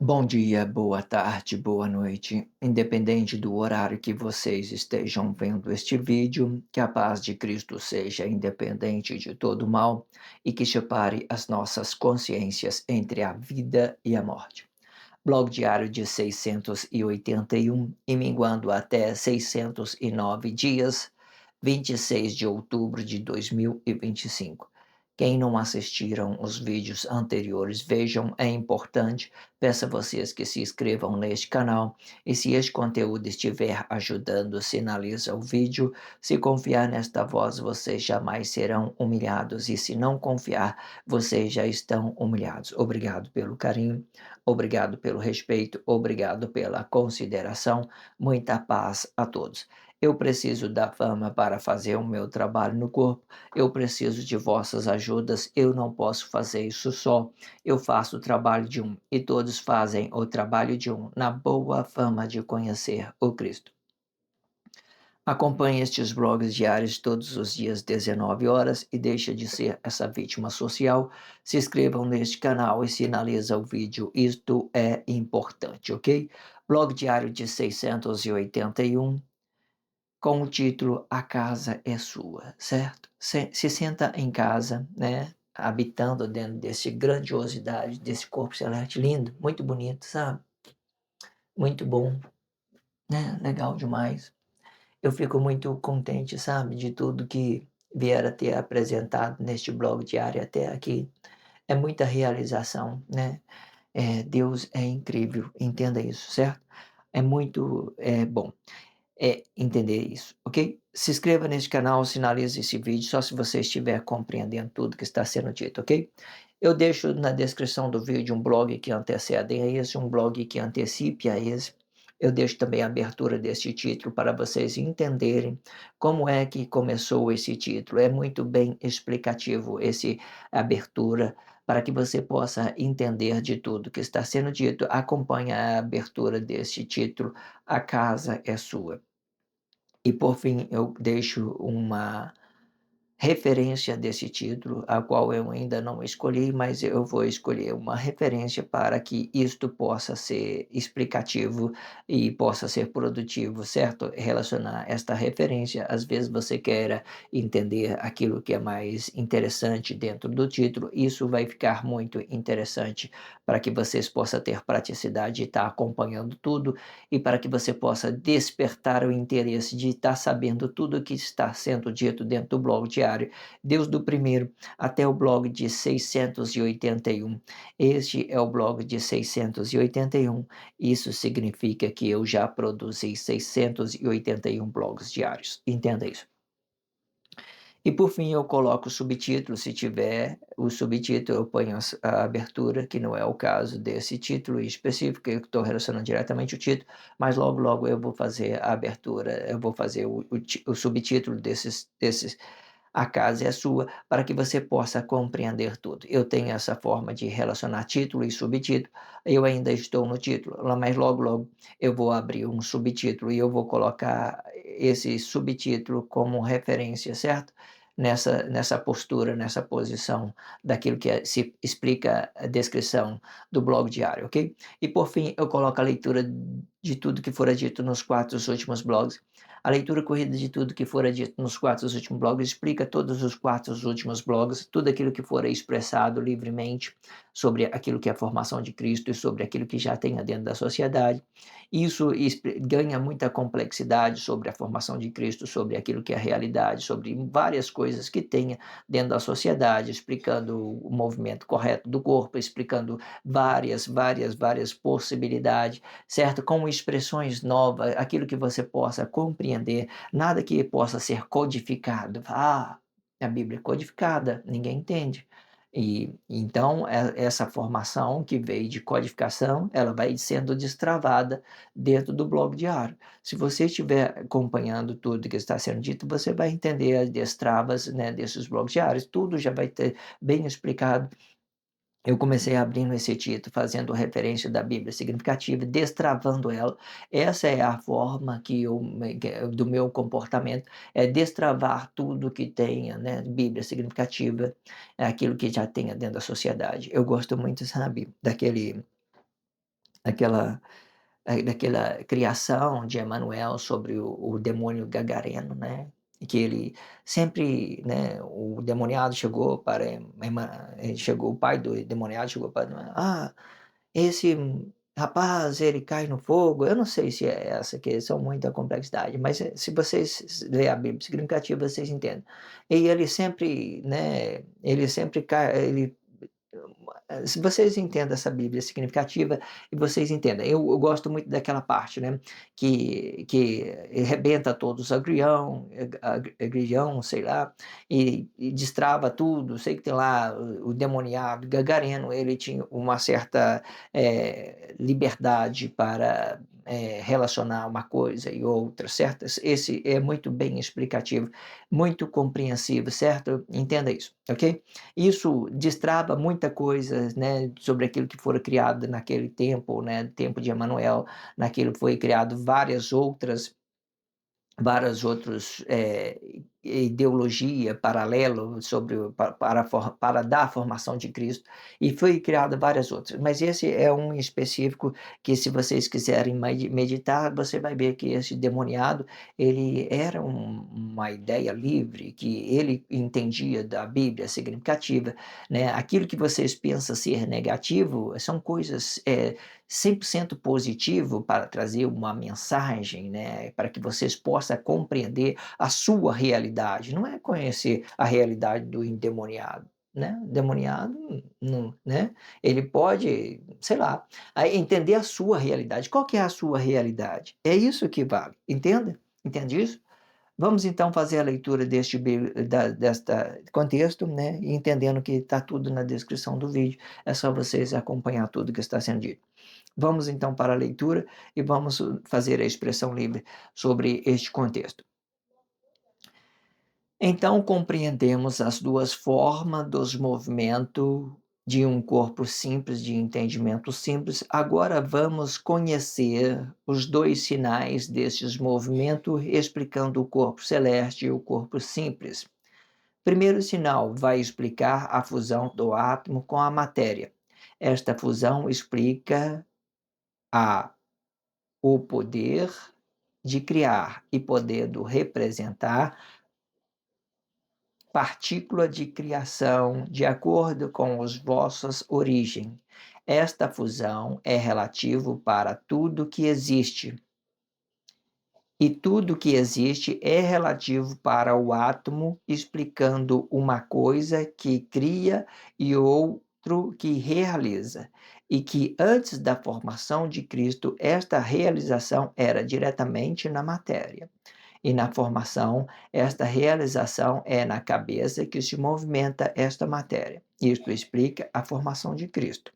Bom dia, boa tarde, boa noite, independente do horário que vocês estejam vendo este vídeo, que a paz de Cristo seja independente de todo mal e que separe as nossas consciências entre a vida e a morte. Blog diário de 681 e minguando até 609 dias, 26 de outubro de 2025. Quem não assistiram os vídeos anteriores, vejam, é importante. Peço a vocês que se inscrevam neste canal e se este conteúdo estiver ajudando, sinaliza o vídeo. Se confiar nesta voz, vocês jamais serão humilhados e se não confiar, vocês já estão humilhados. Obrigado pelo carinho, obrigado pelo respeito, obrigado pela consideração. Muita paz a todos. Eu preciso da fama para fazer o meu trabalho no corpo. Eu preciso de vossas ajudas. Eu não posso fazer isso só. Eu faço o trabalho de um e todos fazem o trabalho de um na boa fama de conhecer o Cristo. Acompanhe estes blogs diários todos os dias, 19 horas, e deixe de ser essa vítima social. Se inscrevam neste canal e sinaliza o vídeo. Isto é importante, ok? Blog diário de 681, com o título A Casa é Sua, certo? Se senta em casa, né? Habitando dentro desse grandiosidade, desse corpo celeste lindo, muito bonito, sabe? Muito bom, né? Legal demais. Eu fico muito contente, sabe, de tudo que vier a ter apresentado neste blog diário até aqui. É muita realização, né? Deus é incrível, entenda isso, certo? É muito bom entender isso, ok? Se inscreva neste canal, sinalize esse vídeo só se você estiver compreendendo tudo que está sendo dito, ok? Eu deixo na descrição do vídeo um blog que antecede a esse, um blog que antecipe a esse. Eu deixo também a abertura deste título para vocês entenderem como é que começou esse título. É muito bem explicativo esse abertura para que você possa entender de tudo que está sendo dito. Acompanhe a abertura deste título, A Casa é Sua. E por fim, eu deixo uma referência desse título, a qual eu ainda não escolhi, mas eu vou escolher uma referência para que isto possa ser explicativo e possa ser produtivo, certo? Relacionar esta referência, às vezes você queira entender aquilo que é mais interessante dentro do título, isso vai ficar muito interessante para que vocês possam ter praticidade de estar acompanhando tudo e para que você possa despertar o interesse de estar sabendo tudo o que está sendo dito dentro do blog diário, Deus do primeiro até o blog de 681. Este é o blog de 681. Isso significa que eu já produzi 681 blogs diários. Entenda isso. E por fim eu coloco o subtítulo, se tiver o subtítulo eu ponho a abertura, que não é o caso desse título específico, eu estou relacionando diretamente o título, mas logo eu vou fazer a abertura, eu vou fazer o subtítulo desses A Casa é Sua, para que você possa compreender tudo. Eu tenho essa forma de relacionar título e subtítulo, eu ainda estou no título, mas logo eu vou abrir um subtítulo e eu vou colocar esse subtítulo como referência, certo? Nessa postura, nessa posição daquilo que se explica a descrição do blog diário, ok? E por fim, eu coloco a leitura de tudo que for dito nos 4 últimos blogs. A leitura corrida de tudo que fora dito nos 4 últimos blogs explica todos os 4 últimos blogs, tudo aquilo que fora expressado livremente sobre aquilo que é a formação de Cristo e sobre aquilo que já tem dentro da sociedade. Isso ganha muita complexidade sobre a formação de Cristo, sobre aquilo que é a realidade, sobre várias coisas que tenha dentro da sociedade, explicando o movimento correto do corpo, explicando várias possibilidades, certo? Com expressões novas, aquilo que você possa compreender, nada que possa ser codificado. Ah, a Bíblia é codificada, ninguém entende. E então essa formação que veio de codificação, ela vai sendo destravada dentro do blog diário. Se você estiver acompanhando tudo que está sendo dito, você vai entender as destravas, né, desses blogs diários, tudo já vai ter bem explicado. Eu comecei abrindo esse título, fazendo referência da Bíblia significativa, destravando ela. Essa é a forma do meu comportamento, é destravar tudo que tenha, né, Bíblia significativa, é aquilo que já tenha dentro da sociedade. Eu gosto muito, sabe, daquela daquela criação de Emanuel sobre o demônio gagareno, né, que ele sempre, né, o demoniado chegou para chegou o pai do demoniado chegou para: "Ah, esse rapaz, ele cai no fogo", eu não sei se é essa, que são muita complexidade, mas, se vocês ler a Bíblia significativa, vocês entendem. E ele sempre, né, ele sempre cai ele se vocês entendem essa Bíblia significativa e vocês entendem, eu gosto muito daquela parte, né, que rebenta todos os agrião, sei lá, e destrava tudo. Sei que tem lá o demoniado gagareno, ele tinha uma certa, liberdade para, relacionar uma coisa e outra, certo? Esse é muito bem explicativo, muito compreensivo, certo? Entenda isso, ok? Isso destrava muita coisa, né, sobre aquilo que fora criado naquele tempo, né, tempo de Emanuel, naquilo foi criado vários outros, ideologia paralelo sobre o para dar a formação de Cristo, e foi criada várias outras, mas esse é um específico que, se vocês quiserem meditar, você vai ver que esse demoniado, ele era uma ideia livre, que ele entendia da Bíblia significativa, né, aquilo que vocês pensam ser negativo, são coisas, 100% positivo para trazer uma mensagem, né, para que vocês possam compreender a sua realidade, não é conhecer a realidade do endemoniado, né, o endemoniado não, né, ele pode, sei lá, aí entender a sua realidade. Qual que é a sua realidade? É isso que vale, entenda? Entende isso? Vamos então fazer a leitura desta contexto, né, e entendendo que está tudo na descrição do vídeo, é só vocês acompanhar tudo que está sendo dito. Vamos então para a leitura e vamos fazer a expressão livre sobre este contexto. Então compreendemos as duas formas dos movimentos de um corpo simples, de entendimento simples. Agora vamos conhecer os dois sinais destes movimentos, explicando o corpo celeste e o corpo simples. Primeiro sinal vai explicar a fusão do átomo com a matéria. Esta fusão explica a o poder de criar e poder do representar, partícula de criação de acordo com os vossas origem. Esta fusão é relativo para tudo que existe, e tudo que existe é relativo para o átomo, explicando uma coisa que cria e outro que realiza, e que antes da formação de Cristo, esta realização era diretamente na matéria. E na formação, esta realização é na cabeça que se movimenta esta matéria. Isto explica a formação de Cristo.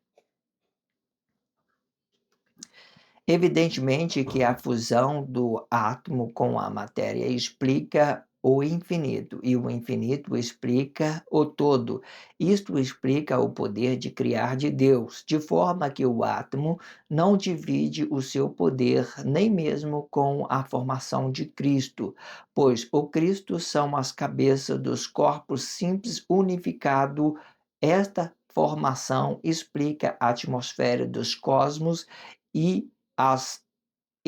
Evidentemente que a fusão do átomo com a matéria explica o infinito, e o infinito explica o todo. Isto explica o poder de criar de Deus, de forma que o átomo não divide o seu poder nem mesmo com a formação de Cristo, pois o Cristo são as cabeças dos corpos simples unificado. Esta formação explica a atmosfera dos cosmos e as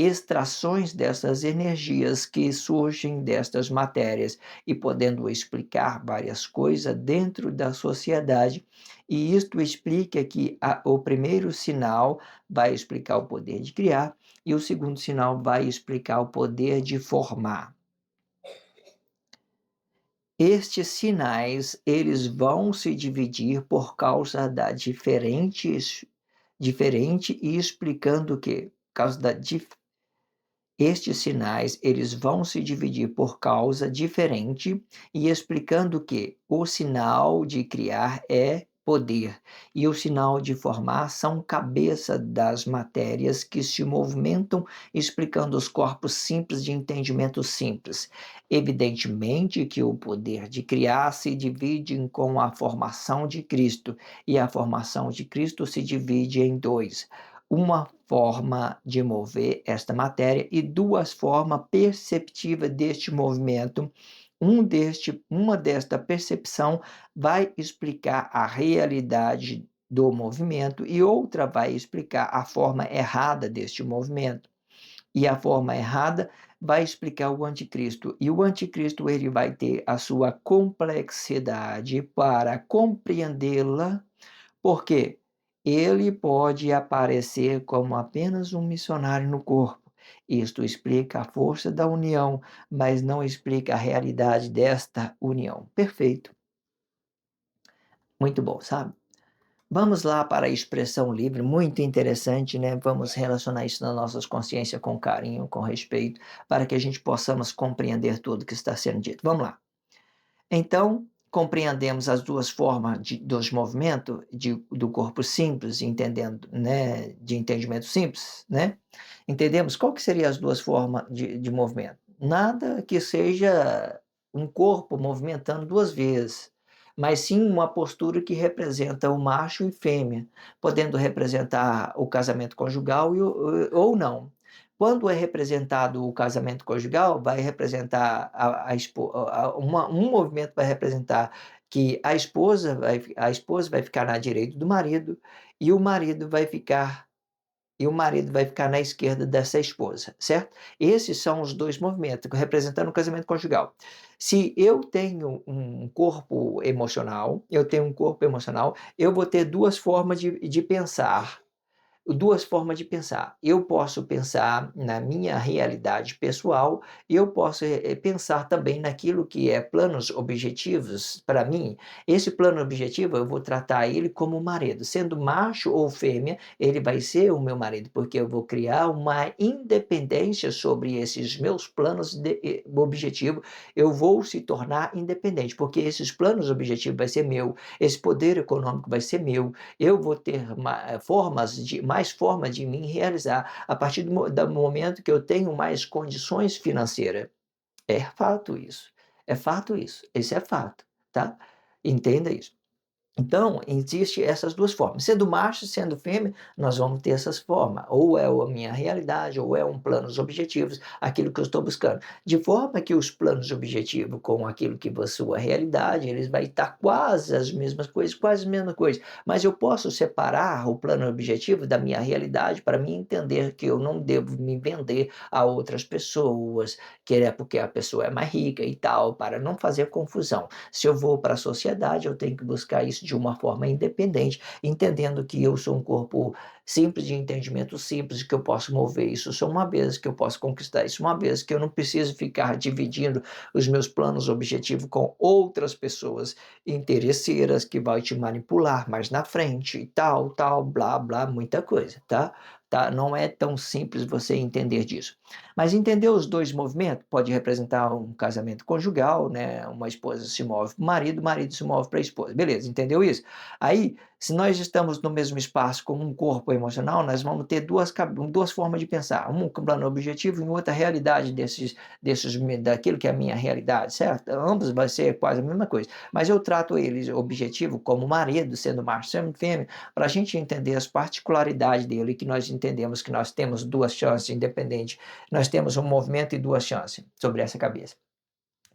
extrações dessas energias que surgem destas matérias e podendo explicar várias coisas dentro da sociedade. E isto explica que o primeiro sinal vai explicar o poder de criar e o segundo sinal vai explicar o poder de formar. Estes sinais, eles vão se dividir por causa da diferente e explicando o quê? Por causa da estes sinais, eles vão se dividir por causa diferente e explicando que o sinal de criar é poder e o sinal de formar são cabeça das matérias que se movimentam, explicando os corpos simples de entendimento simples. Evidentemente que o poder de criar se divide com a formação de Cristo, e a formação de Cristo se divide em dois: uma forma de mover esta matéria e duas formas perceptivas deste movimento. Uma desta percepção vai explicar a realidade do movimento e outra vai explicar a forma errada deste movimento. E a forma errada vai explicar o anticristo. E o anticristo ele vai ter a sua complexidade para compreendê-la, porque ele pode aparecer como apenas um missionário no corpo. Isto explica a força da união, mas não explica a realidade desta união. Perfeito. Muito bom, sabe? Vamos lá para a expressão livre, muito interessante, né? Vamos relacionar isso nas nossas consciências com carinho, com respeito, para que a gente possamos compreender tudo que está sendo dito. Vamos lá. Então, compreendemos as duas formas dos movimentos do corpo simples, entendendo, né, de entendimento simples, né? Entendemos qual que seriam as duas formas de movimento. Nada que seja um corpo movimentando duas vezes, mas sim uma postura que representa o macho e fêmea, podendo representar o casamento conjugal ou não. Quando é representado o casamento conjugal, vai representar um movimento vai representar que a esposa vai ficar na direita do marido e o marido vai ficar na esquerda dessa esposa, certo? Esses são os dois movimentos representando o casamento conjugal. Se eu tenho um corpo emocional, eu vou ter duas formas de pensar. Duas formas de pensar. Eu posso pensar na minha realidade pessoal e eu posso pensar também naquilo que é planos objetivos para mim. Esse plano objetivo eu vou tratar ele como marido. Sendo macho ou fêmea, ele vai ser o meu marido, porque eu vou criar uma independência sobre esses meus planos objetivos. Eu vou se tornar independente, porque esses planos objetivos vai ser meu, esse poder econômico vai ser meu, eu vou ter mais formas de me realizar a partir do momento que eu tenho mais condições financeiras. É fato isso. É fato isso. Esse é fato, tá? Entenda isso. Então, existe essas duas formas. Sendo macho, sendo fêmea, nós vamos ter essas formas. Ou é a minha realidade, ou é um planos objetivos, aquilo que eu estou buscando. De forma que os planos objetivos com aquilo que é a sua realidade, eles vão estar quase as mesmas coisas, quase a mesma coisa. Mas eu posso separar o plano objetivo da minha realidade para me entender que eu não devo me vender a outras pessoas, que é porque a pessoa é mais rica e tal, para não fazer confusão. Se eu vou para a sociedade, eu tenho que buscar isso de uma forma independente, entendendo que eu sou um corpo simples, de entendimento simples, que eu posso mover isso só uma vez, que eu posso conquistar isso uma vez, que eu não preciso ficar dividindo os meus planos objetivos com outras pessoas interesseiras que vai te manipular mais na frente e tal, tal, blá, blá, muita coisa, tá? Tá? Não é tão simples você entender disso. Mas entender os dois movimentos pode representar um casamento conjugal, né? Uma esposa se move para o marido se move para a esposa. Beleza, entendeu isso? Aí, se nós estamos no mesmo espaço com um corpo emocional, nós vamos ter duas formas de pensar. Um plano objetivo e outra realidade daquilo que é a minha realidade, certo? Ambos vai ser quase a mesma coisa. Mas eu trato eles, objetivo, como marido, sendo macho, sendo fêmea, para a gente entender as particularidades dele, que nós entendemos que nós temos duas chances independentes, nós temos um movimento e duas chances sobre essa cabeça,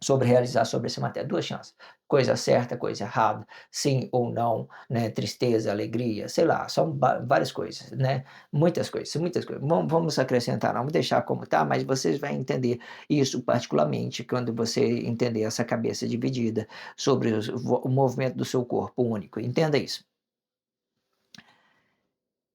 sobre realizar sobre essa matéria, duas chances. coisa certa, coisa errada, sim ou não, né, tristeza, alegria, sei lá, são várias coisas, né, muitas coisas, muitas coisas. Vamos acrescentar, não, vamos deixar como está, mas vocês vão entender isso particularmente quando você entender essa cabeça dividida sobre o movimento do seu corpo único, entenda isso.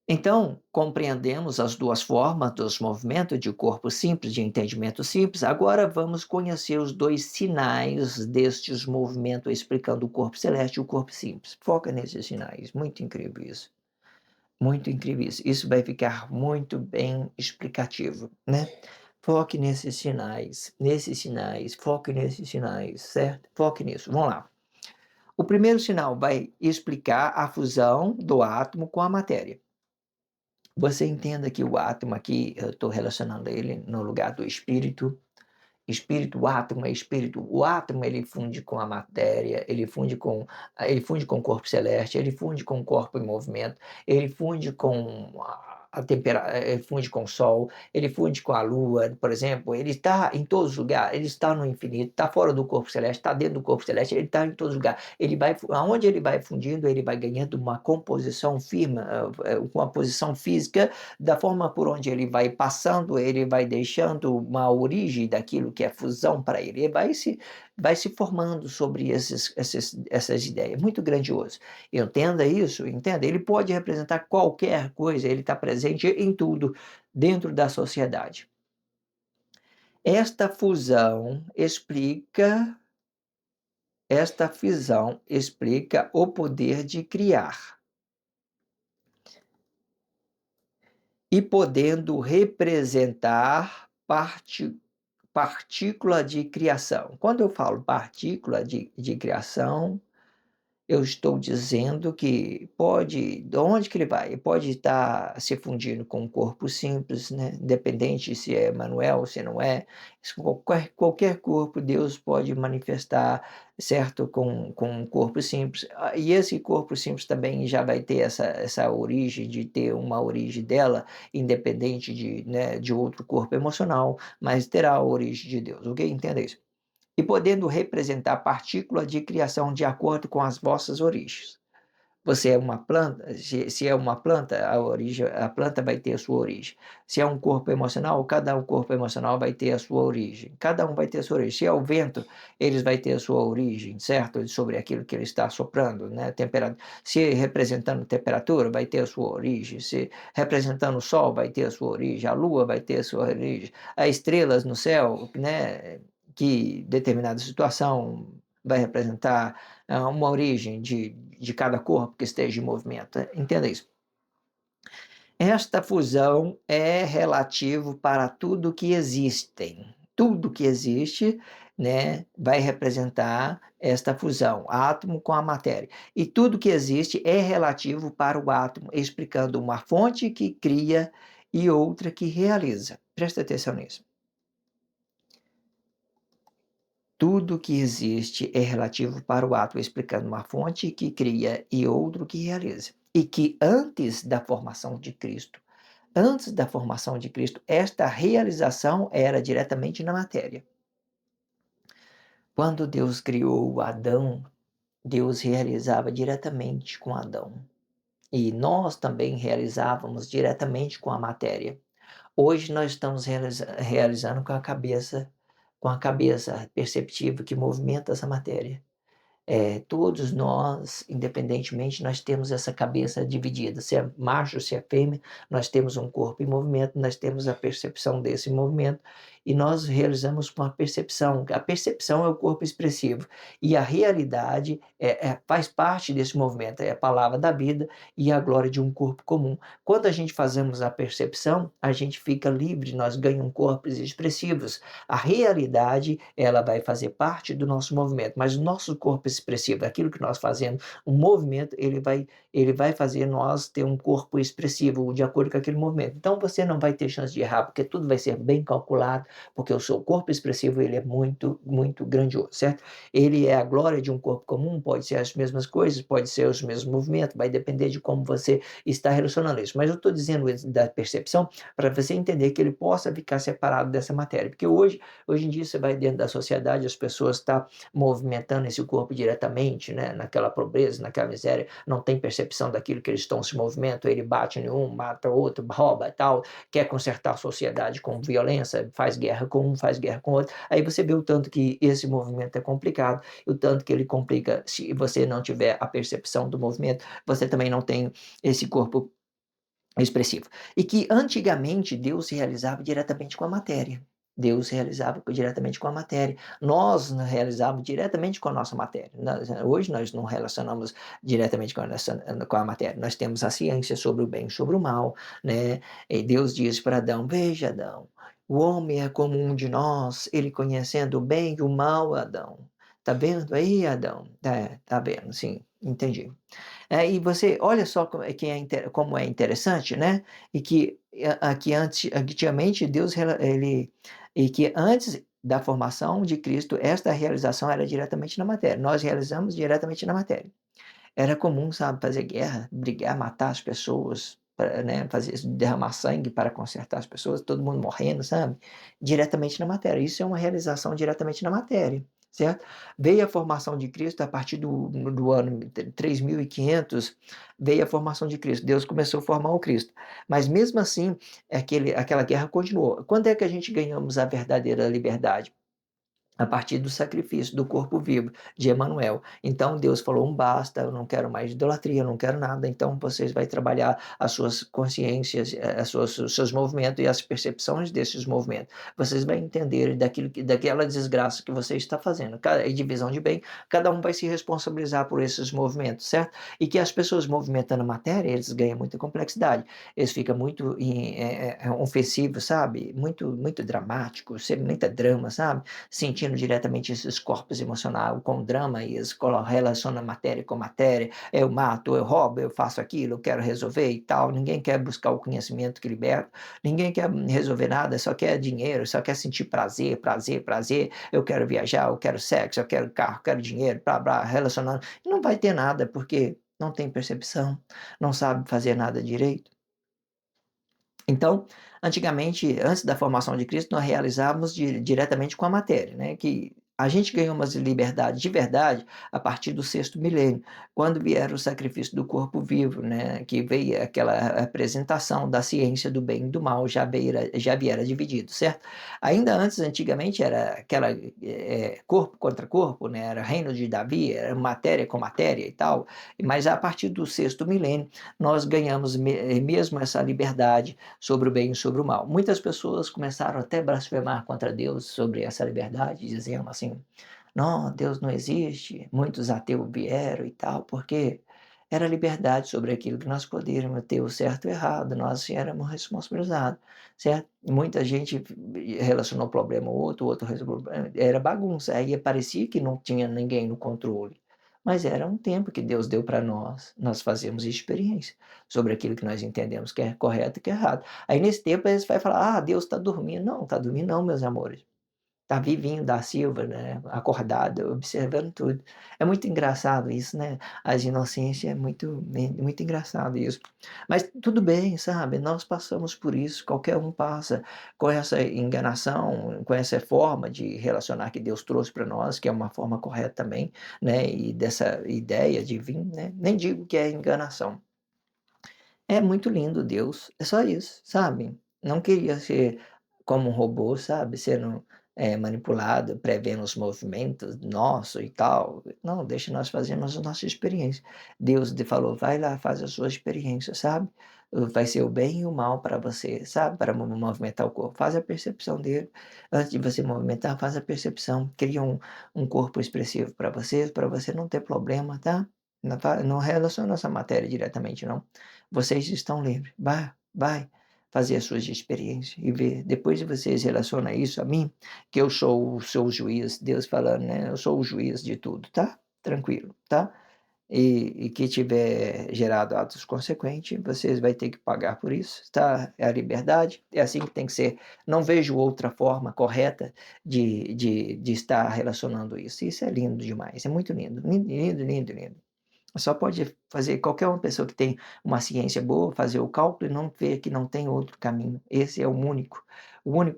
Então, compreendemos as duas formas dos movimentos de corpo simples, de entendimento simples. Agora vamos conhecer os dois sinais destes movimentos, explicando o corpo celeste e o corpo simples. Foca nesses sinais. Muito incrível isso. Muito incrível isso. Isso vai ficar muito bem explicativo, né? Foque nesses sinais, foque nesses sinais, certo? Foque nisso. Vamos lá. O primeiro sinal vai explicar a fusão do átomo com a matéria. Você entenda que o átomo aqui, eu estou relacionando ele no lugar do espírito. Espírito, átomo é espírito. O átomo ele funde com a matéria, ele funde com o corpo celeste, ele funde com o corpo em movimento, ele funde com ele funde com o sol, ele funde com a lua, por exemplo. Ele está em todos os lugares, ele está no infinito, está fora do corpo celeste, está dentro do corpo celeste, ele está em todos os lugares. Aonde ele vai fundindo, ele vai ganhando uma composição firme, uma posição física, da forma por onde ele vai passando, ele vai deixando uma origem daquilo que é fusão para ele, vai se formando sobre essas ideias. Muito grandioso. Entenda isso, entenda. Ele pode representar qualquer coisa, ele está presente em tudo dentro da sociedade. Esta fusão explica o poder de criar. E podendo representar partícula de criação. Quando eu falo partícula de criação, eu estou dizendo que de onde que ele vai? Pode estar se fundindo com um corpo simples, né? Independente se é Manuel, se não é. Qualquer corpo Deus pode manifestar, certo? Com um corpo simples. E esse corpo simples também já vai ter essa origem, de ter uma origem dela, independente né, de outro corpo emocional, mas terá a origem de Deus, ok? Entenda isso. E podendo representar partícula de criação de acordo com as vossas origens. Você é uma planta, se é uma planta, a planta vai ter a sua origem. Se é um corpo emocional, cada um corpo emocional vai ter a sua origem. Cada um vai ter a sua origem. Se é o vento, eles vai ter a sua origem, certo? Sobre aquilo que ele está soprando, né? Se representando temperatura, vai ter a sua origem. Se representando o sol, vai ter a sua origem. A lua vai ter a sua origem. As estrelas no céu, né? Que determinada situação vai representar uma origem de cada corpo que esteja em movimento. Entenda isso. Esta fusão é relativo para tudo que existem. Tudo que existe, né, vai representar esta fusão, átomo com a matéria. E tudo que existe é relativo para o átomo, explicando uma fonte que cria e outra que realiza. Presta atenção nisso. Tudo que existe é relativo para o átomo, explicando uma fonte que cria e outro que realiza. E que antes da formação de Cristo, esta realização era diretamente na matéria. Quando Deus criou Adão, Deus realizava diretamente com Adão. E nós também realizávamos diretamente com a matéria. Hoje nós estamos realizando com a cabeça perceptiva que movimenta essa matéria. Todos nós, independentemente, nós temos essa cabeça dividida. Se é macho, se é fêmea, nós temos um corpo em movimento, nós temos a percepção desse movimento e nós realizamos com a percepção. A percepção é o corpo expressivo e a realidade faz parte desse movimento, é a palavra da vida e a glória de um corpo comum. Quando a gente fazemos a percepção, a gente fica livre, nós ganhamos corpos expressivos. A realidade, ela vai fazer parte do nosso movimento, mas o nosso corpo expressivo, aquilo que nós fazemos, o movimento, ele vai fazer nós ter um corpo expressivo de acordo com aquele movimento. Então você não vai ter chance de errar, porque tudo vai ser bem calculado, porque o seu corpo expressivo ele é muito, muito grandioso, certo? Ele é a glória de um corpo comum, pode ser as mesmas coisas, pode ser os mesmos movimentos, vai depender de como você está relacionando isso. Mas eu estou dizendo isso da percepção para você entender que ele possa ficar separado dessa matéria, porque hoje em dia você vai dentro da sociedade, as pessoas estão movimentando esse corpo diretamente, né, naquela pobreza, naquela miséria, não tem percepção daquilo que eles estão se movimentando, ele bate em um, mata outro, rouba e tal, quer consertar a sociedade com violência, faz guerra com um, faz guerra com outro. Aí você vê o tanto que esse movimento é complicado, o tanto que ele complica se você não tiver a percepção do movimento, você também não tem esse corpo expressivo. E que antigamente Deus se realizava diretamente com a matéria. Deus se realizava diretamente com a matéria. Nós nos realizávamos diretamente com a nossa matéria. Hoje nós não relacionamos diretamente com a matéria. Nós temos a ciência sobre o bem e sobre o mal, né? E Deus diz para Adão: veja, Adão, o homem é como um de nós, ele conhecendo o bem e o mal, Adão. Tá vendo aí, Adão? Tá vendo, sim, entendi. E você olha só como é interessante, né, e que antigamente Deus ele e que antes da formação de Cristo, esta realização era diretamente na matéria, nós realizamos diretamente na matéria. Era comum, sabe, fazer guerra, brigar, matar as pessoas, né, derramar sangue para consertar as pessoas, todo mundo morrendo, sabe, diretamente na matéria. Isso é uma realização diretamente na matéria, certo? Veio a formação de Cristo a partir do ano 3500, veio a formação de Cristo, Deus começou a formar o Cristo. Mas mesmo assim, aquela guerra continuou. Quando é que a gente ganhamos a verdadeira liberdade? A partir do sacrifício do corpo vivo de Emanuel. Então Deus falou: basta, eu não quero mais idolatria, eu não quero nada, então vocês vai trabalhar as suas consciências, os seus movimentos e as percepções desses movimentos. Vocês vão entender daquela desgraça que você está fazendo. E divisão de bem, cada um vai se responsabilizar por esses movimentos, certo? E que as pessoas movimentando a matéria, eles ganham muita complexidade. Eles ficam muito ofensivos, sabe? Muito, muito dramáticos, muita drama, sabe? Sentindo diretamente esses corpos emocionais com drama e eles relacionam matéria com matéria, eu mato, eu roubo, eu faço aquilo, eu quero resolver e tal, ninguém quer buscar o conhecimento que liberta, ninguém quer resolver nada, só quer dinheiro, só quer sentir prazer, prazer, prazer, eu quero viajar, eu quero sexo, eu quero carro, eu quero dinheiro, blá, blá, relacionando, e não vai ter nada, porque não tem percepção, não sabe fazer nada direito. Então, antigamente, antes da formação de Cristo, nós realizávamos diretamente com a matéria, né? Que a gente ganhou umas liberdade de verdade a partir do sexto milênio, quando vieram o sacrifício do corpo vivo, né? Que veio aquela apresentação da ciência do bem e do mal, já viera dividido, certo? Ainda antes, antigamente, era aquela corpo contra corpo, né? Era reino de Davi, era matéria com matéria e tal, mas a partir do sexto milênio, nós ganhamos mesmo essa liberdade sobre o bem e sobre o mal. Muitas pessoas começaram até a blasfemar contra Deus sobre essa liberdade, dizendo assim: não, Deus não existe. Muitos ateus vieram e tal, porque era liberdade sobre aquilo que nós poderíamos ter o certo e o errado, nós éramos responsabilizados, certo? Muita gente relacionou problema ao outro, o outro resolveu, era bagunça, aí parecia que não tinha ninguém no controle. Mas era um tempo que Deus deu para nós fazemos experiência sobre aquilo que nós entendemos que é correto e que é errado. Aí nesse tempo eles vai falar: "Ah, Deus está dormindo". Não, está dormindo não, meus amores. Está vivinho da Silva, né, acordado, observando tudo. É muito engraçado isso, né, as inocências é muito engraçado isso. Mas tudo bem, sabe, nós passamos por isso, qualquer um passa com essa enganação, com essa forma de relacionar que Deus trouxe para nós, que é uma forma correta também, né, e dessa ideia de vir, né, nem digo que é enganação. É muito lindo Deus, é só isso, sabe. Não queria ser como um robô, sabe, sendo, manipulado, prevendo os movimentos nosso e tal. Não, deixa nós fazermos a nossa experiência. Deus te falou: "Vai lá, faz a sua experiência", sabe. Vai ser o bem e o mal para você, sabe, para movimentar o corpo. Faz a percepção dele. Antes de você movimentar, faz a percepção. Cria um corpo expressivo para você não ter problema, tá. Não relaciona essa matéria diretamente não. Vocês estão livres. Vai fazer as suas experiências e ver. Depois de vocês relacionar isso a mim, que eu sou o juiz, Deus falando, né? Eu sou o juiz de tudo, tá? Tranquilo, tá? e que tiver gerado atos consequentes, vocês vai ter que pagar por isso, tá? É a liberdade, é assim que tem que ser. Não vejo outra forma correta de estar relacionando isso. Isso é lindo demais, é muito lindo, lindo, lindo, lindo, lindo. Só pode fazer qualquer uma pessoa que tem uma ciência boa, fazer o cálculo e não ver que não tem outro caminho. Esse é o único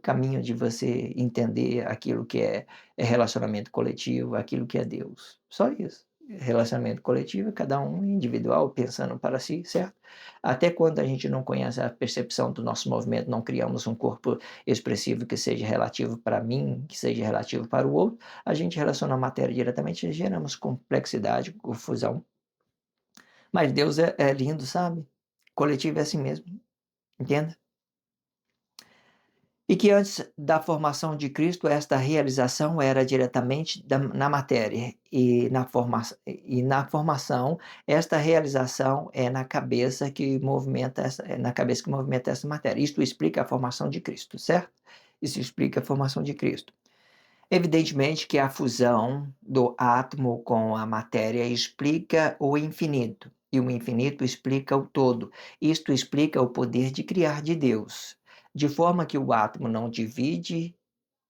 caminho de você entender aquilo que é relacionamento coletivo, aquilo que é Deus. Só isso. Relacionamento coletivo, cada um individual, pensando para si, certo? Até quando a gente não conhece a percepção do nosso movimento, não criamos um corpo expressivo que seja relativo para mim, que seja relativo para o outro, a gente relaciona a matéria diretamente e geramos complexidade, confusão, mas Deus é lindo, sabe? Coletivo é assim mesmo, entenda? E que antes da formação de Cristo, esta realização era diretamente na matéria, e na formação, esta realização é na cabeça que movimenta essa matéria. Isto explica a formação de Cristo, certo? Isso explica a formação de Cristo. Evidentemente que a fusão do átomo com a matéria explica o infinito, e o infinito explica o todo. Isto explica o poder de criar de Deus, de forma que o átomo não divide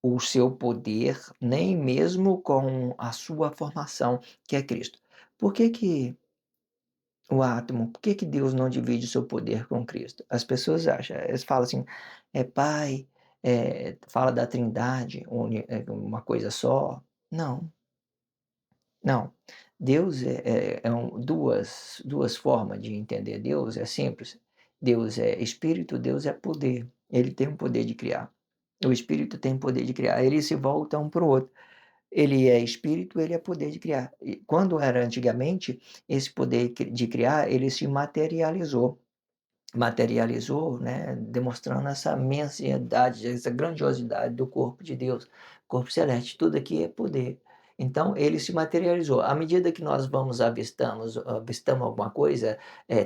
o seu poder nem mesmo com a sua formação, que é Cristo. Por que que Deus não divide o seu poder com Cristo? As pessoas acham, eles falam assim, é Pai, fala da Trindade, uma coisa só. Não, não. Deus duas formas de entender Deus, é simples. Deus é espírito, Deus é poder. Ele tem o poder de criar. O espírito tem o poder de criar. Eles se voltam um para o outro. Ele é espírito, ele é poder de criar. E quando era antigamente, esse poder de criar, ele se materializou, né, demonstrando essa imensidade, essa grandiosidade do corpo de Deus, corpo celeste, tudo aqui é poder. Então ele se materializou. À medida que nós vamos avistamos alguma coisa,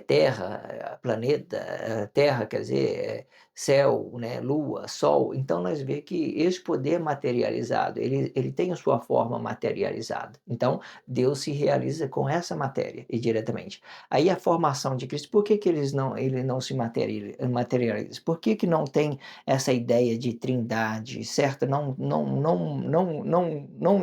terra, planeta, terra quer dizer, céu, né, lua, sol, então nós vê que esse poder materializado, ele tem a sua forma materializada. Então Deus se realiza com essa matéria e diretamente. Aí a formação de Cristo, por que que ele não se materializa? Por que que não tem essa ideia de trindade, certo? Não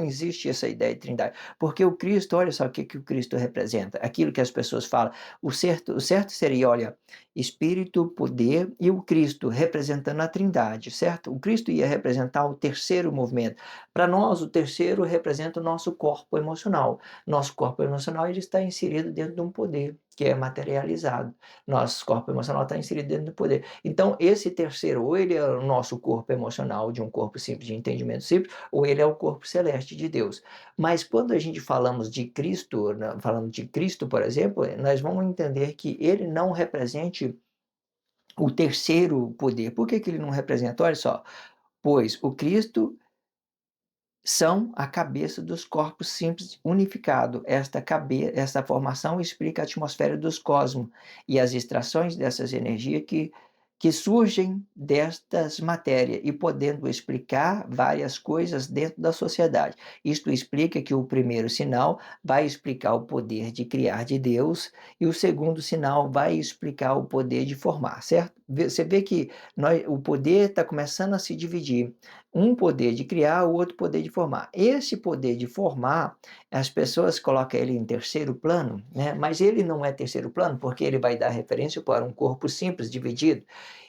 existe essa ideia de trindade, porque o Cristo, olha só o que que o Cristo representa, aquilo que as pessoas falam, o certo seria, olha, Espírito, poder e o Cristo representando a trindade, certo? O Cristo ia representar o terceiro movimento. Para nós, o terceiro representa o nosso corpo emocional. Nosso corpo emocional ele está inserido dentro de um poder que é materializado. Nosso corpo emocional está inserido dentro do poder. Então, esse terceiro, ou ele é o nosso corpo emocional, de um corpo simples, de entendimento simples, ou ele é o corpo celeste de Deus. Mas quando a gente falando de Cristo, por exemplo, nós vamos entender que ele não represente o terceiro poder. Por que que ele não representa? Olha só, pois o Cristo são a cabeça dos corpos simples unificado. Esta formação explica a atmosfera dos cosmos e as extrações dessas energias que surgem destas matérias e podendo explicar várias coisas dentro da sociedade. Isto explica que o primeiro sinal vai explicar o poder de criar de Deus e o segundo sinal vai explicar o poder de formar, certo? Você vê que o poder está começando a se dividir, um poder de criar, o outro poder de formar. Esse poder de formar, as pessoas colocam ele em terceiro plano, né? Mas ele não é terceiro plano porque ele vai dar referência para um corpo simples dividido.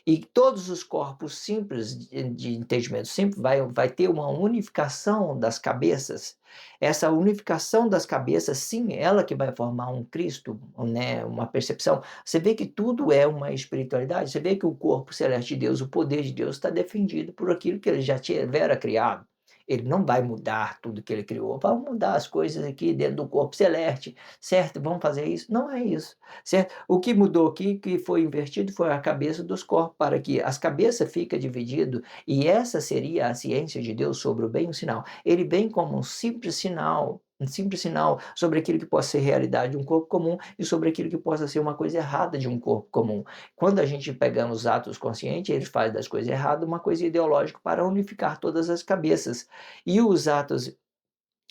E todos os corpos simples, de entendimento simples, vai ter uma unificação das cabeças. Essa unificação das cabeças, sim, ela que vai formar um Cristo, né? Uma percepção. Você vê que tudo é uma espiritualidade, você vê que o corpo celeste de Deus, o poder de Deus está defendido por aquilo que ele já tivera criado. Ele não vai mudar tudo que ele criou, vai mudar as coisas aqui dentro do corpo celeste, certo? Vamos fazer isso? Não é isso, certo? O que mudou aqui, que foi invertido, foi a cabeça dos corpos, para que as cabeças fiquem divididas, e essa seria a ciência de Deus sobre o bem e o sinal. Ele vem como um simples sinal sobre aquilo que possa ser realidade de um corpo comum e sobre aquilo que possa ser uma coisa errada de um corpo comum. Quando a gente pega os atos conscientes, ele faz das coisas erradas uma coisa ideológica para unificar todas as cabeças. E os atos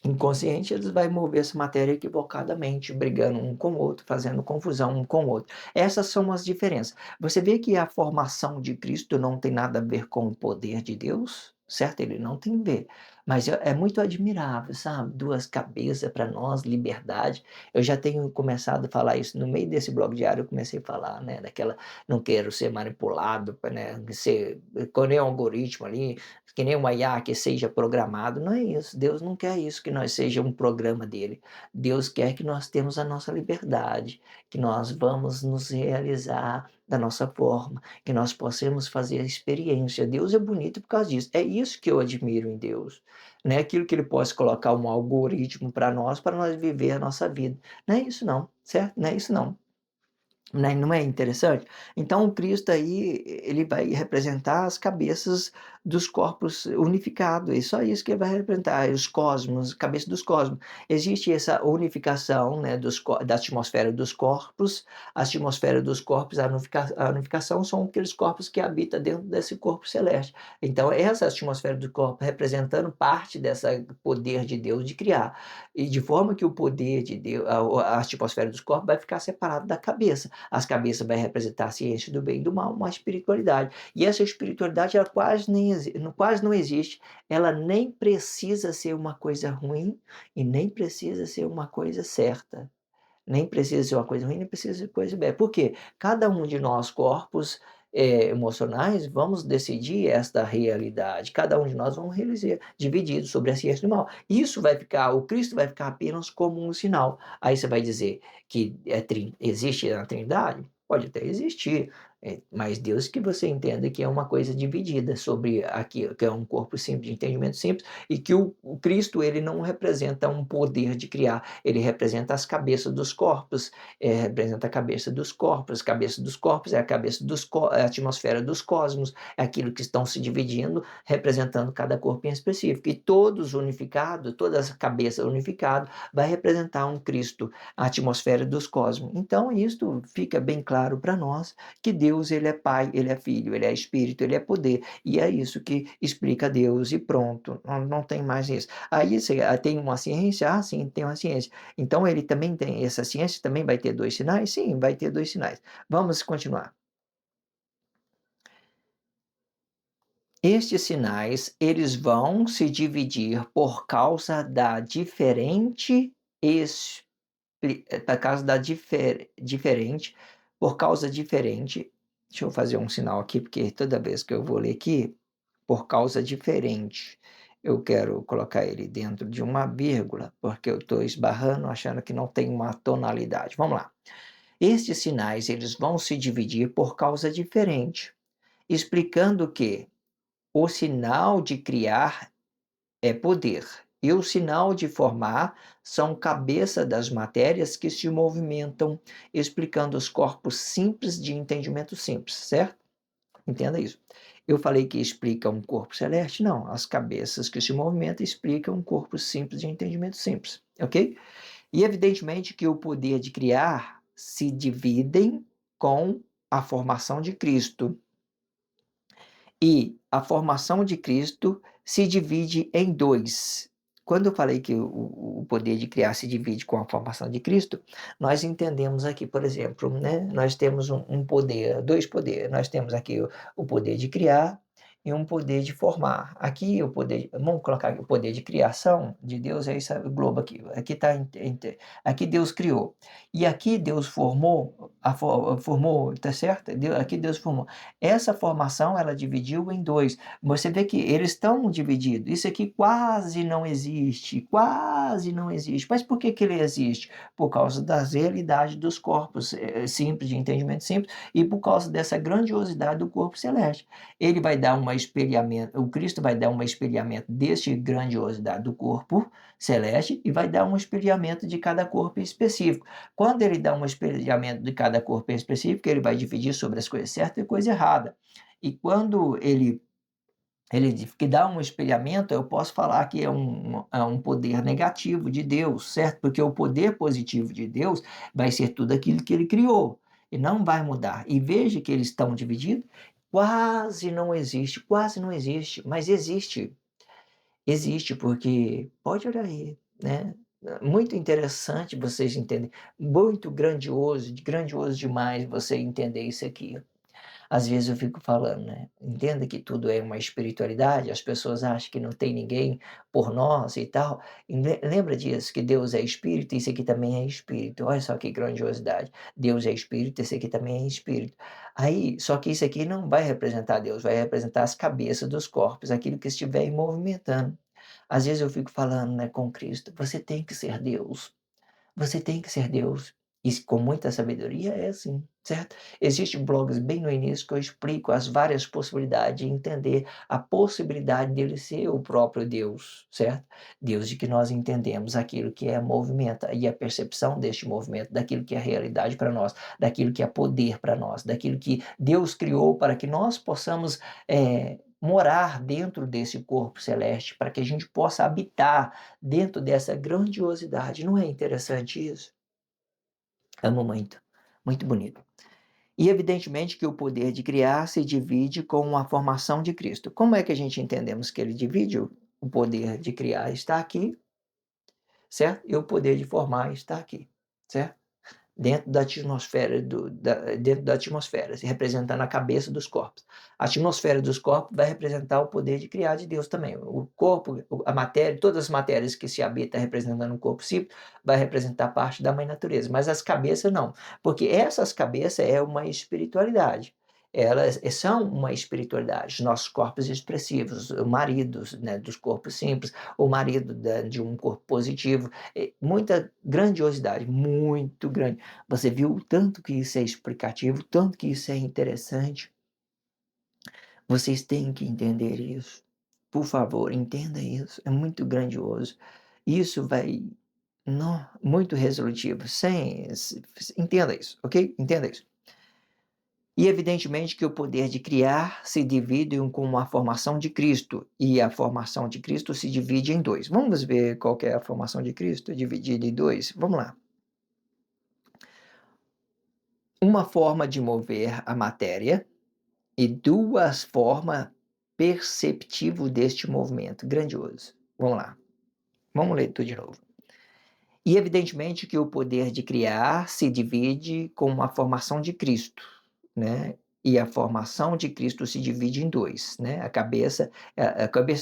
inconsciente, eles vai mover essa matéria equivocadamente, brigando um com o outro, fazendo confusão um com o outro. Essas são as diferenças. Você vê que a formação de Cristo não tem nada a ver com o poder de Deus, certo? Ele não tem a ver. Mas é muito admirável, sabe? Duas cabeças para nós, liberdade. Eu já tenho começado a falar isso no meio desse blog diário, eu comecei a falar, né, daquela não quero ser manipulado, né, ser com nenhum algoritmo ali, que nem uma IA que seja programado, não é isso. Deus não quer isso, que nós seja um programa dele. Deus quer que nós temos a nossa liberdade, que nós vamos nos realizar da nossa forma, que nós possamos fazer a experiência. Deus é bonito por causa disso. É isso que eu admiro em Deus. Não é aquilo que ele possa colocar um algoritmo para nós viver a nossa vida. Não é isso não, certo? Não é isso não. Né, não é interessante? Então o Cristo aí, ele vai representar as cabeças dos corpos unificados, é só isso que ele vai representar, os cosmos, cabeça dos cosmos. Existe essa unificação, né, da atmosfera dos corpos, a atmosfera dos corpos, a unificação são aqueles corpos que habitam dentro desse corpo celeste. Então essa atmosfera do corpo representando parte desse poder de Deus de criar, e de forma que o poder de Deus, a atmosfera dos corpos vai ficar separado da cabeça. As cabeças vai representar a ciência do bem e do mal, uma espiritualidade. E essa espiritualidade, ela quase não existe. Ela nem precisa ser uma coisa ruim e nem precisa ser uma coisa certa. Nem precisa ser uma coisa ruim, nem precisa ser coisa boa. Por quê? Cada um de nós, corpos, emocionais, vamos decidir esta realidade. Cada um de nós vamos realizar, dividido sobre a ciência do mal. Isso vai ficar, o Cristo vai ficar apenas como um sinal. Aí você vai dizer que existe a Trindade? Pode até existir, mas Deus que você entenda que é uma coisa dividida sobre aqui, que é um corpo simples, de entendimento simples, e que o Cristo ele não representa um poder de criar, ele representa as cabeças dos corpos, representa a cabeça dos corpos é a cabeça é a atmosfera dos cosmos, é aquilo que estão se dividindo, representando cada corpo em específico, e todos unificados, toda essa cabeça unificada vai representar um Cristo, a atmosfera dos cosmos. Então isto fica bem claro para nós, que Deus ele é Pai, ele é Filho, ele é Espírito, ele é poder, e é isso que explica Deus e pronto, não tem mais isso. Aí você tem uma ciência? Ah, sim, tem uma ciência. Então ele também tem, essa ciência também vai ter 2 sinais? Sim, vai ter 2 sinais. Vamos continuar. Estes sinais, eles vão se dividir por causa da diferente por causa da diferente, por causa diferente, deixa eu fazer um sinal aqui, porque toda vez que eu vou ler aqui, por causa diferente, eu quero colocar ele dentro de uma vírgula, porque eu estou esbarrando, achando que não tem uma tonalidade. Vamos lá. Estes sinais, eles vão se dividir por causa diferente, explicando que o sinal de criar é poder, e o sinal de formar são cabeça das matérias que se movimentam, explicando os corpos simples de entendimento simples, certo? Entenda isso. Eu falei que explica um corpo celeste? Não, as cabeças que se movimentam explicam um corpo simples de entendimento simples, ok? E evidentemente que o poder de criar se dividem com a formação de Cristo. E a formação de Cristo se divide em 2. Quando eu falei que o poder de criar se divide com a formação de Cristo, nós entendemos aqui, por exemplo, né, nós temos um poder, 2 poderes. Nós temos aqui o poder de criar e um poder de formar. Aqui o poder, vamos colocar aqui o poder de criação de Deus, é esse globo aqui. Aqui está, aqui Deus criou. E aqui Deus formou, formou, tá certo? Aqui Deus formou. Essa formação ela dividiu em 2. Você vê que eles estão divididos. Isso aqui quase não existe, quase não existe. Mas por que que ele existe? Por causa das realidades dos corpos simples, de entendimento simples, e por causa dessa grandiosidade do corpo celeste. Ele vai dar uma espelhamento, o Cristo vai dar um espelhamento deste grandiosidade do corpo celeste e vai dar um espelhamento de cada corpo específico. Quando ele dá um espelhamento de cada corpo específico, ele vai dividir sobre as coisas certas e coisa errada. E quando ele que dá um espelhamento, eu posso falar que é um poder negativo de Deus, certo? Porque o poder positivo de Deus vai ser tudo aquilo que ele criou e não vai mudar. E veja que eles estão divididos, quase não existe, mas existe. Existe porque, pode olhar aí, né. Muito interessante vocês entenderem, muito grandioso, grandioso demais você entender isso aqui. Às vezes eu fico falando, né, entenda que tudo é uma espiritualidade, as pessoas acham que não tem ninguém por nós e tal, e lembra disso, que Deus é espírito e isso aqui também é espírito, olha só que grandiosidade, Deus é espírito, esse aqui também é espírito. Aí, só que isso aqui não vai representar Deus, vai representar as cabeças dos corpos, aquilo que estiver movimentando. Às vezes eu fico falando, né, com Cristo, você tem que ser Deus. Você tem que ser Deus. E com muita sabedoria é assim, certo? Existem blogs bem no início que eu explico as várias possibilidades de entender a possibilidade dele ser o próprio Deus, certo? Deus de que nós entendemos aquilo que é movimento e a percepção deste movimento, daquilo que é realidade para nós, daquilo que é poder para nós, daquilo que Deus criou para que nós possamos morar dentro desse corpo celeste, para que a gente possa habitar dentro dessa grandiosidade. Não é interessante isso? Amo muito, muito bonito. E evidentemente que o poder de criar se divide com a formação de Cristo. Como é que a gente entendemos que ele divide? O poder de criar está aqui, certo? E o poder de formar está aqui, certo? Dentro da atmosfera, se representando a cabeça dos corpos. A atmosfera dos corpos vai representar o poder de criar de Deus também. O corpo, a matéria, todas as matérias que se habita representando o corpo psíquico, vai representar parte da mãe natureza, mas as cabeças não, porque essas cabeças é uma espiritualidade. Elas são uma espiritualidade, nossos corpos expressivos, o marido, né, dos corpos simples, o marido de um corpo positivo, muita grandiosidade, muito grande. Você viu o tanto que isso é explicativo, tanto que isso é interessante? Vocês têm que entender isso. Por favor, entenda isso, é muito grandioso. Isso vai muito resolutivo, entenda isso, ok? Entenda isso. E evidentemente que o poder de criar se divide com a formação de Cristo, e a formação de Cristo se divide em 2. Vamos ver qual que é a formação de Cristo dividida em 2? Vamos lá. Uma forma de mover a matéria e 2 formas perceptível deste movimento. Grandioso. Vamos lá, vamos ler tudo de novo. E evidentemente que o poder de criar se divide com a formação de Cristo, né, e a formação de Cristo se divide em 2, né, a cabeça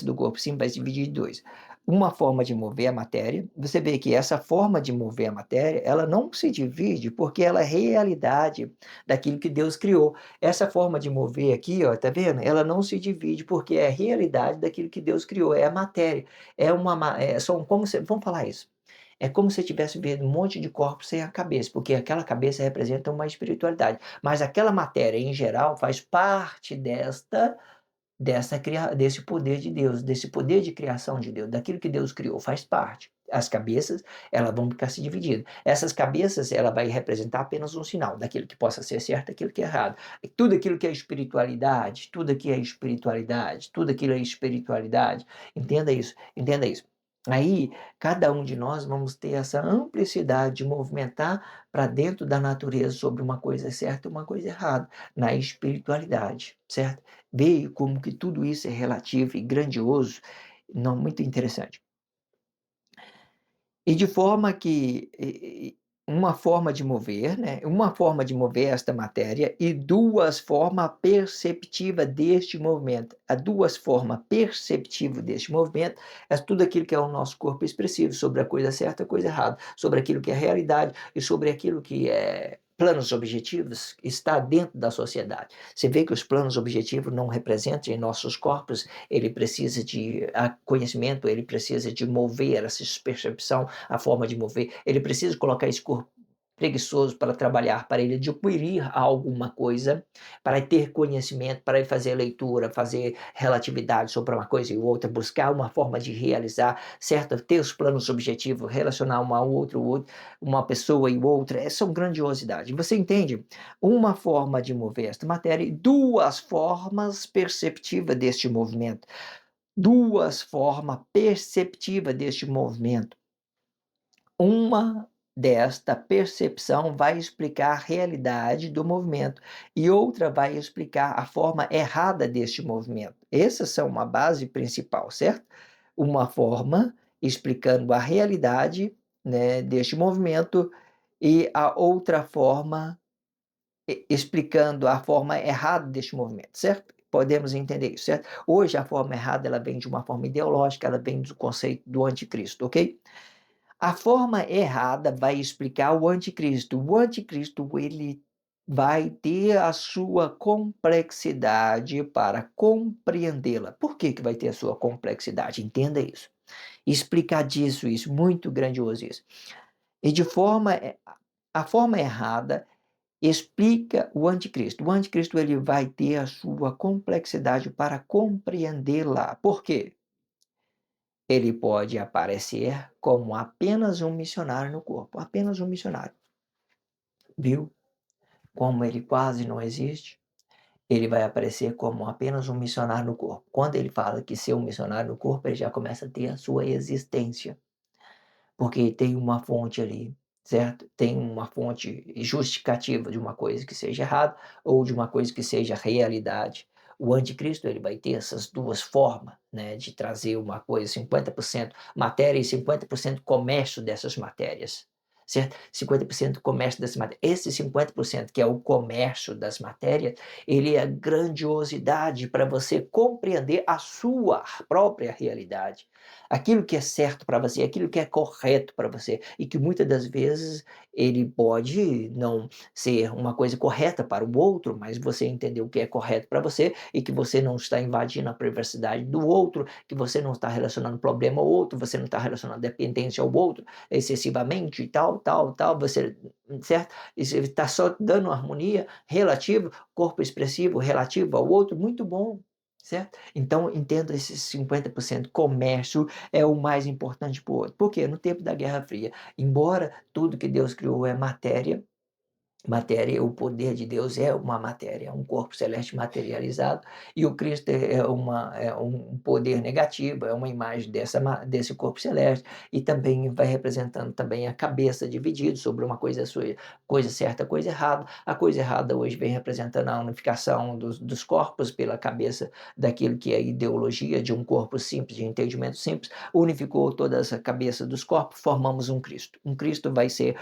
do corpo sim vai se dividir em 2. Uma forma de mover a matéria, você vê que essa forma de mover a matéria, ela não se divide, porque ela é realidade daquilo que Deus criou. Essa forma de mover aqui, ó, tá vendo? Ela não se divide, porque é a realidade daquilo que Deus criou, é a matéria. São como se vamos falar isso, é como se você tivesse vendo um monte de corpos sem a cabeça, porque aquela cabeça representa uma espiritualidade, mas aquela matéria em geral faz parte desse poder de Deus, desse poder de criação de Deus, daquilo que Deus criou, faz parte. As cabeças, elas vão ficar se dividindo. Essas cabeças, ela vai representar apenas um sinal daquilo que possa ser certo, daquilo que é errado. Tudo aquilo que é espiritualidade, tudo aqui é espiritualidade, tudo aquilo é espiritualidade. Entenda isso, entenda isso. Aí, cada um de nós vamos ter essa amplicidade de movimentar para dentro da natureza sobre uma coisa certa e uma coisa errada, na espiritualidade, certo? Veio como que tudo isso é relativo e grandioso, não, muito interessante. E de forma que uma forma de mover, né, uma forma de mover esta matéria e 2 forma perceptiva deste movimento. A 2 forma perceptiva deste movimento é tudo aquilo que é o nosso corpo expressivo, sobre a coisa certa e a coisa errada, sobre aquilo que é realidade e sobre aquilo que é planos objetivos, está dentro da sociedade. Você vê que os planos objetivos não representam em nossos corpos, ele precisa de conhecimento, ele precisa de mover essa percepção, a forma de mover, ele precisa colocar esse corpo preguiçoso para trabalhar, para ele adquirir alguma coisa, para ter conhecimento, para ele fazer leitura, fazer relatividade sobre uma coisa e outra, buscar uma forma de realizar, certo? Ter os planos objetivos, relacionar uma a outro, uma pessoa e outra, são grandiosidade. Você entende? Uma forma de mover esta matéria e 2 formas perceptivas deste movimento. 2 formas perceptivas deste movimento. Uma desta percepção vai explicar a realidade do movimento e outra vai explicar a forma errada deste movimento. Essas são uma base principal, certo? Uma forma explicando a realidade, né, deste movimento, e a outra forma explicando a forma errada deste movimento, certo? Podemos entender isso, certo? Hoje a forma errada ela vem de uma forma ideológica, ela vem do conceito do anticristo, ok? A forma errada vai explicar o anticristo. O anticristo ele vai ter a sua complexidade para compreendê-la. Por que que vai ter a sua complexidade? Entenda isso. Explicar disso, isso, muito grandioso isso. E de forma, a forma errada explica o anticristo. O anticristo ele vai ter a sua complexidade para compreendê-la. Por quê? Ele pode aparecer como apenas um missionário no corpo, apenas um missionário. Viu? Como ele quase não existe, ele vai aparecer como apenas um missionário no corpo. Quando ele fala que ser um missionário no corpo, ele já começa a ter a sua existência. Porque tem uma fonte ali, certo? Tem uma fonte justificativa de uma coisa que seja errada ou de uma coisa que seja realidade. O anticristo ele vai ter essas duas formas, né, de trazer uma coisa 50% matéria e 50% comércio dessas matérias, certo? 50% comércio dessas matérias. Esse 50% que é o comércio das matérias, ele é a grandiosidade para você compreender a sua própria realidade, aquilo que é certo para você, aquilo que é correto para você, e que muitas das vezes ele pode não ser uma coisa correta para o outro, mas você entendeu o que é correto para você e que você não está invadindo a privacidade do outro, que você não está relacionando problema ao outro, você não está relacionando dependência ao outro excessivamente, e tal, tal, tal, você, certo? Isso está só dando harmonia relativa, corpo expressivo relativo ao outro, muito bom. Certo? Então, entenda esses 50% comércio é o mais importante para o outro. Por quê? No tempo da Guerra Fria, embora tudo que Deus criou é matéria, matéria, o poder de Deus é uma matéria, é um corpo celeste materializado, e o Cristo é um poder negativo, é uma imagem desse corpo celeste, e também vai representando também a cabeça dividida sobre uma coisa sua, coisa certa, coisa errada. A coisa errada hoje vem representando a unificação dos corpos pela cabeça daquilo que é a ideologia de um corpo simples, de entendimento simples, unificou toda essa cabeça dos corpos, formamos um Cristo. Um Cristo vai ser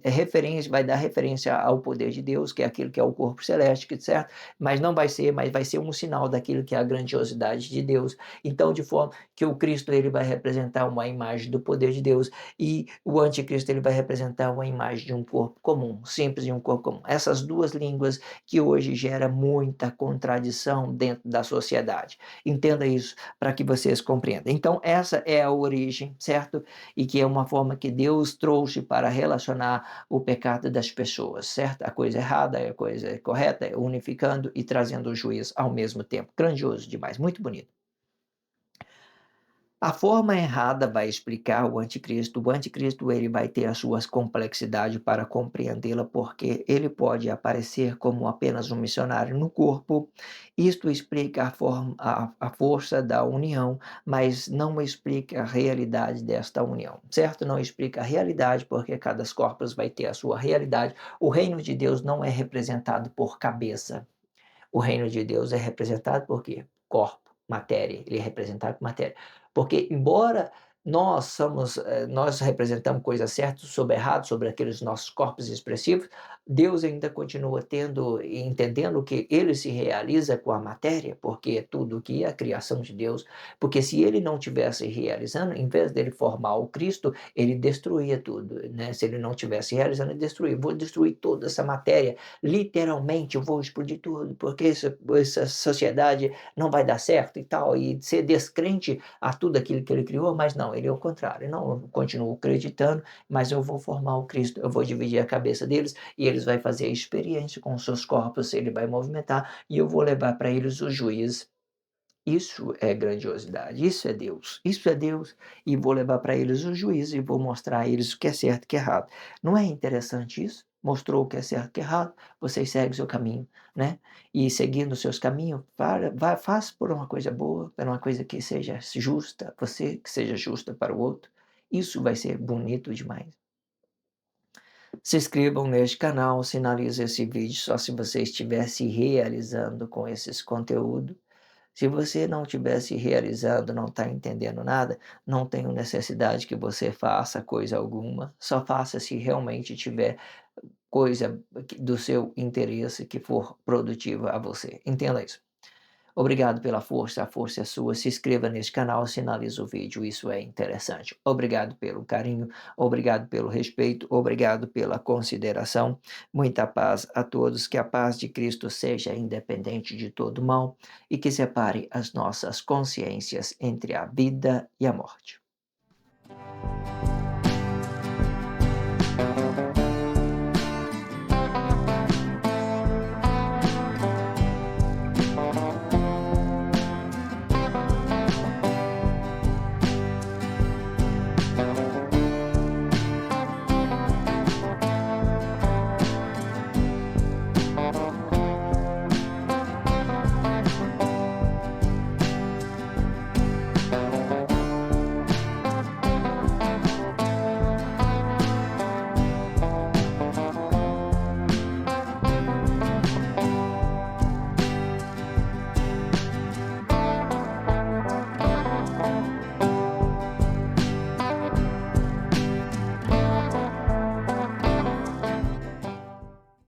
referência, vai dar referência ao poder de Deus, que é aquilo que é o corpo celeste, certo? Mas não vai ser, mas vai ser um sinal daquilo que é a grandiosidade de Deus. Então, de forma que o Cristo ele vai representar uma imagem do poder de Deus e o anticristo ele vai representar uma imagem de um corpo comum, simples de um corpo comum. Essas duas línguas que hoje gera muita contradição dentro da sociedade. Entenda isso para que vocês compreendam. Então, essa é a origem, certo? E que é uma forma que Deus trouxe para relacionar o pecado das pessoas, certo? A coisa errada e a coisa correta, unificando e trazendo o juízo ao mesmo tempo. Grandioso demais, muito bonito. A forma errada vai explicar o anticristo. O anticristo ele vai ter as suas complexidades para compreendê-la, porque ele pode aparecer como apenas um missionário no corpo. Isto explica a força da união, mas não explica a realidade desta união, certo? Não explica a realidade, porque cada corpo vai ter a sua realidade. O reino de Deus não é representado por cabeça. O reino de Deus é representado por quê? Corpo, matéria. Ele é representado por matéria. Porque, embora nós representamos coisas certas sobre errado, sobre aqueles nossos corpos expressivos, Deus ainda continua tendo e entendendo que ele se realiza com a matéria, porque é tudo que é a criação de Deus. Porque se ele não tivesse realizando, em vez dele formar o Cristo, ele destruía tudo, né? Se ele não tivesse realizando, ele destruía. Vou destruir toda essa matéria, literalmente eu vou explodir tudo, porque essa sociedade não vai dar certo e tal, e ser descrente a tudo aquilo que ele criou, mas não, ele é o contrário, não, eu continuo acreditando, mas eu vou formar o Cristo, eu vou dividir a cabeça deles, e eles vão fazer a experiência com os seus corpos, ele vai movimentar, e eu vou levar para eles o juiz. Isso é grandiosidade, isso é Deus, e vou levar para eles o juízo e vou mostrar a eles o que é certo e o que é errado. Não é interessante isso? Mostrou o que é certo e o que é errado, vocês seguem o seu caminho, né? E seguindo os seus caminhos, faça por uma coisa boa, por uma coisa que seja justa, você que seja justa para o outro. Isso vai ser bonito demais. Se inscrevam neste canal, sinalize esse vídeo só se você estiver se realizando com esses conteúdos. Se você não estiver se realizando, não está entendendo nada, não tenho necessidade que você faça coisa alguma, só faça se realmente tiver coisa do seu interesse que for produtiva a você. Entenda isso. Obrigado pela força, a força é sua. Se inscreva neste canal, sinalize o vídeo, isso é interessante. Obrigado pelo carinho, obrigado pelo respeito, obrigado pela consideração. Muita paz a todos, que a paz de Cristo seja independente de todo mal e que separe as nossas consciências entre a vida e a morte.